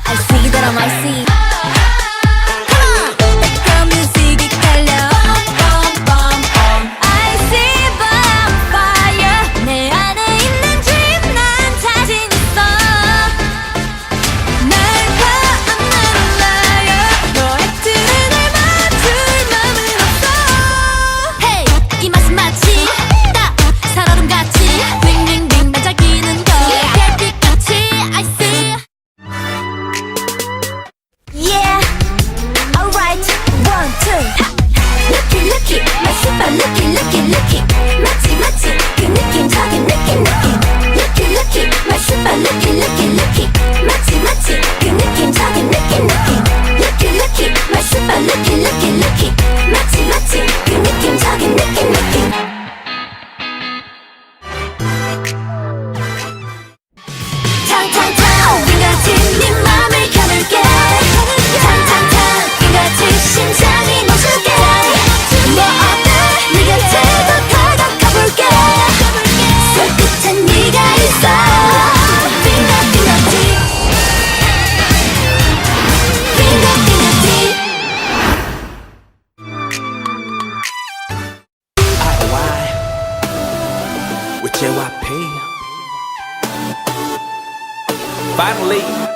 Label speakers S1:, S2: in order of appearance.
S1: I see that I might see. Come on, 백화뮤직이 깔려. I see bonfire. 내 안에 있는 dream 난 자신 있어. 날 봐, I'm not a liar. 너의 틀에 날 맞출 맘은 없어. Hey, 이 맛은 마치 딱 살얼음같이 빙빙빙 반짝이는 거. 별빛같이 I see. Yeah, alright, 1, 2. Looky, looky, my super looky, looky, looky. 맞지, 맞지, 그 느낌적인 느낌. Looky, looky, my super looky, looky, looky. 맞지, 맞지, 그 느낌적인 느낌. Looky, looky, my super looky, looky, looky. 맞지, 맞지, 그 느낌적인 느낌. 탕탕탕, 빙같이 네 맘을 겨눌게. 탕탕탕, 빙같이 심장이 멈출게. 뭐 어때? 네 곁에 더 다가가볼게. 손끝엔 네가 있어. 빙가빙가지, 빙가빙가지.
S2: I with JYP. Finally.